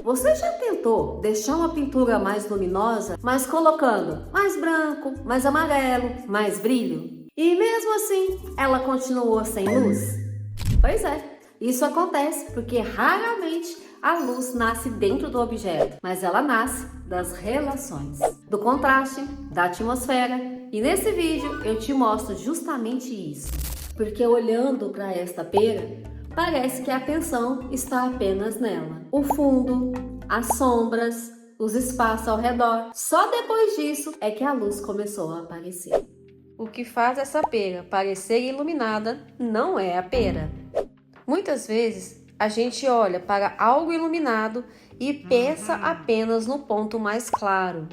Você já tentou deixar uma pintura mais luminosa, mas colocando mais branco, mais amarelo, mais brilho? E mesmo assim, ela continuou sem luz? Pois é, isso acontece porque raramente a luz nasce dentro do objeto, mas ela nasce das relações, do contraste, da atmosfera. E nesse vídeo eu te mostro justamente isso, porque olhando para esta pera, parece que a atenção está apenas nela. O fundo, as sombras, os espaços ao redor. Só depois disso é que a luz começou a aparecer. O que faz essa pera parecer iluminada não é a pera. Muitas vezes a gente olha para algo iluminado e pensa apenas no ponto mais claro.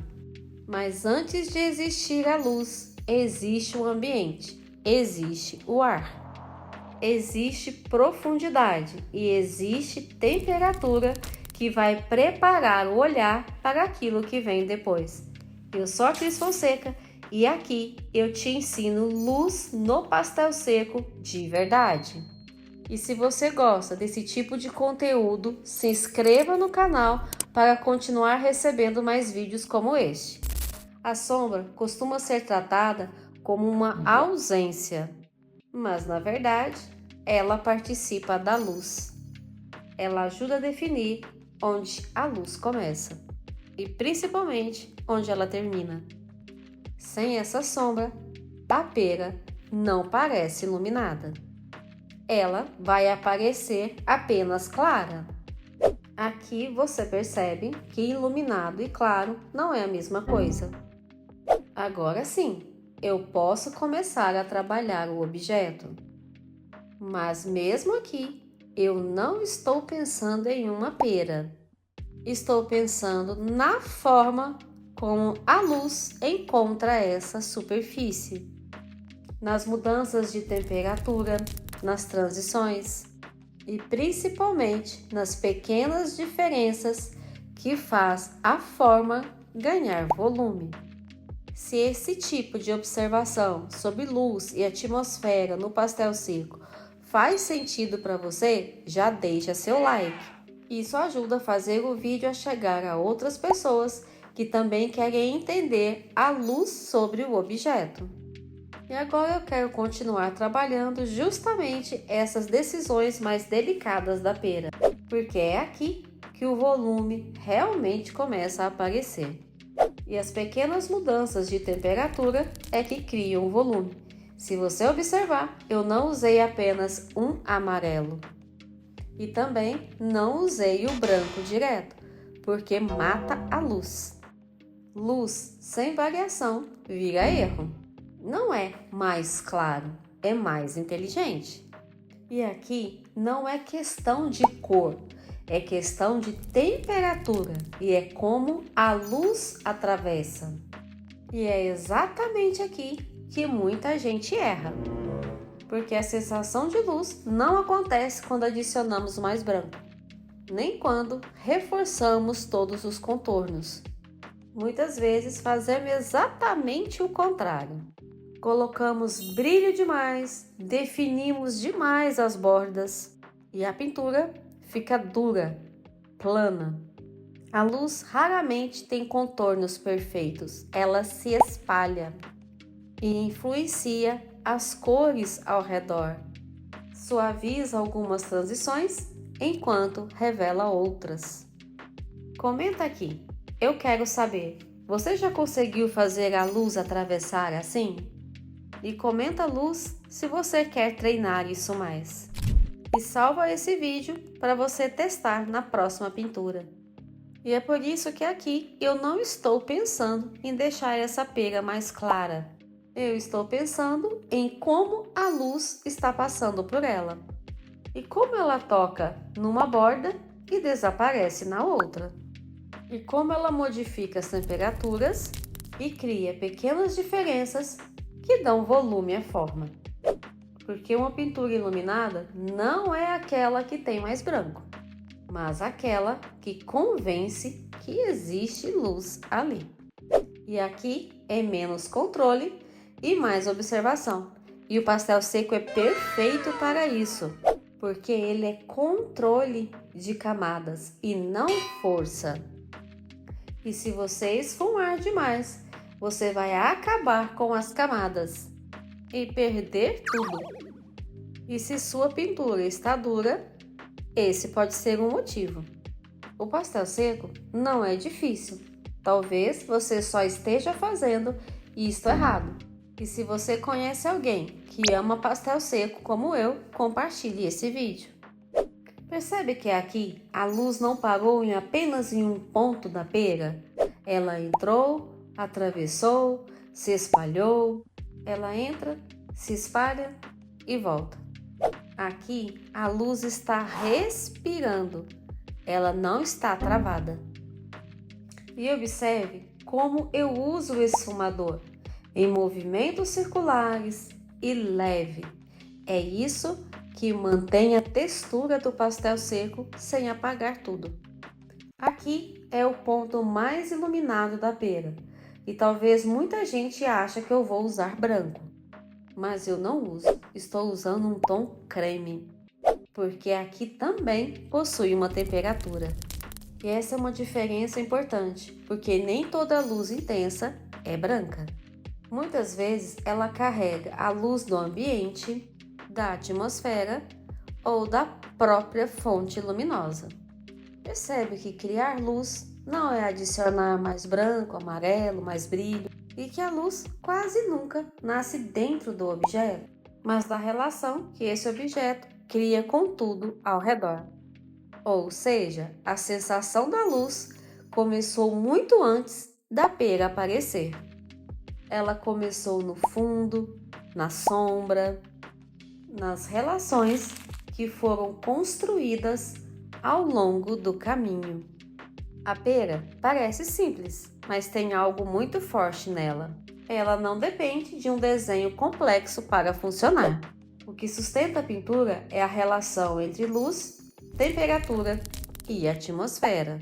Mas antes de existir a luz, existe o ambiente, existe o ar. Existe profundidade e existe temperatura que vai preparar o olhar para aquilo que vem depois. Eu sou a Cris Fonseca e aqui eu te ensino luz no pastel seco de verdade. E se você gosta desse tipo de conteúdo, se inscreva no canal para continuar recebendo mais vídeos como este. A sombra costuma ser tratada como uma ausência, mas na verdade ela participa da luz. Ela ajuda a definir onde a luz começa e principalmente onde ela termina. Sem essa sombra, a pera não parece iluminada. Ela vai aparecer apenas clara. Aqui você percebe que iluminado e claro não é a mesma coisa. Agora sim, eu posso começar a trabalhar o objeto. Mas mesmo aqui, eu não estou pensando em uma pera. Estou pensando na forma como a luz encontra essa superfície. Nas mudanças de temperatura, nas transições e principalmente nas pequenas diferenças que faz a forma ganhar volume. Se esse tipo de observação sobre luz e atmosfera no pastel seco faz sentido para você, já deixa seu like. Isso ajuda a fazer o vídeo a chegar a outras pessoas que também querem entender a luz sobre o objeto. E agora eu quero continuar trabalhando justamente essas decisões mais delicadas da pera, porque é aqui que o volume realmente começa a aparecer. E as pequenas mudanças de temperatura é que criam o volume. Se você observar, eu não usei apenas um amarelo. E também não usei o branco direto, porque mata a luz. Luz sem variação vira erro. Não é mais claro, é mais inteligente. E aqui não é questão de cor, é questão de temperatura e é como a luz atravessa. E é exatamente aqui que muita gente erra, porque a sensação de luz não acontece quando adicionamos mais branco, nem quando reforçamos todos os contornos. Muitas vezes fazemos exatamente o contrário. Colocamos brilho demais, definimos demais as bordas e a pintura fica dura, plana. A luz raramente tem contornos perfeitos, ela se espalha e influencia as cores ao redor. Suaviza algumas transições, enquanto revela outras. Comenta aqui, eu quero saber, você já conseguiu fazer a luz atravessar assim? E comenta a luz se você quer treinar isso mais. E salva esse vídeo para você testar na próxima pintura. E é por isso que aqui eu não estou pensando em deixar essa pera mais clara. Eu estou pensando em como a luz está passando por ela. E como ela toca numa borda e desaparece na outra. E como ela modifica as temperaturas e cria pequenas diferenças que dão volume à forma. Porque uma pintura iluminada não é aquela que tem mais branco, mas aquela que convence que existe luz ali. E aqui é menos controle e mais observação. E o pastel seco é perfeito para isso, porque ele é controle de camadas e não força. E se você esfumar demais, você vai acabar com as camadas e perder tudo. E se sua pintura está dura, esse pode ser um motivo. O pastel seco não é difícil. Talvez você só esteja fazendo isto errado. E se você conhece alguém que ama pastel seco como eu, compartilhe esse vídeo. Percebe que aqui a luz não parou apenas em um ponto da pera? Ela entrou, atravessou, se espalhou. Ela entra, se espalha e volta. Aqui a luz está respirando. Ela não está travada. E observe como eu uso o esfumador em movimentos circulares e leve. É isso que mantém a textura do pastel seco sem apagar tudo. Aqui é o ponto mais iluminado da pera e talvez muita gente ache que eu vou usar branco, mas eu não uso. Estou usando um tom creme, porque aqui também possui uma temperatura. E essa é uma diferença importante, porque nem toda luz intensa é branca. Muitas vezes ela carrega a luz do ambiente, da atmosfera ou da própria fonte luminosa. Percebe que criar luz não é adicionar mais branco, amarelo, mais brilho, e que a luz quase nunca nasce dentro do objeto, mas da relação que esse objeto cria com tudo ao redor. Ou seja, a sensação da luz começou muito antes da pera aparecer. Ela começou no fundo, na sombra, nas relações que foram construídas ao longo do caminho. A pera parece simples, mas tem algo muito forte nela. Ela não depende de um desenho complexo para funcionar. O que sustenta a pintura é a relação entre luz, temperatura e atmosfera.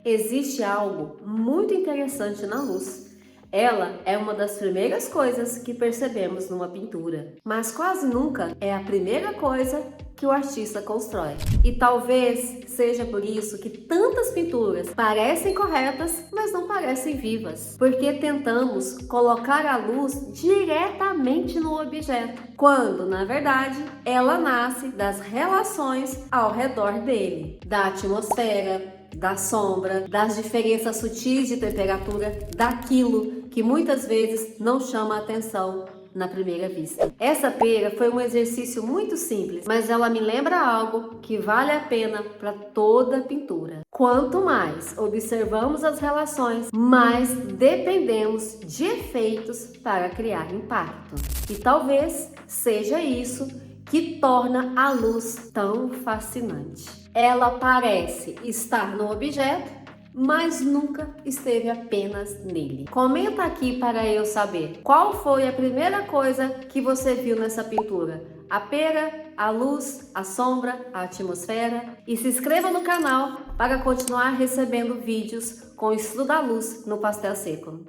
Existe algo muito interessante na luz. Ela é uma das primeiras coisas que percebemos numa pintura, mas quase nunca é a primeira coisa que o artista constrói. E talvez seja por isso que tantas pinturas parecem corretas, mas não parecem vivas, porque tentamos colocar a luz diretamente no objeto, quando, na verdade, ela nasce das relações ao redor dele, da atmosfera, da sombra, das diferenças sutis de temperatura, daquilo que muitas vezes não chama a atenção na primeira vista. Essa pera foi um exercício muito simples, mas ela me lembra algo que vale a pena para toda pintura. Quanto mais observamos as relações, mais dependemos de efeitos para criar impacto. E talvez seja isso que torna a luz tão fascinante. Ela parece estar no objeto, mas nunca esteve apenas nele. Comenta aqui para eu saber qual foi a primeira coisa que você viu nessa pintura. A pera, a luz, a sombra, a atmosfera. E se inscreva no canal para continuar recebendo vídeos com o estudo da luz no pastel seco.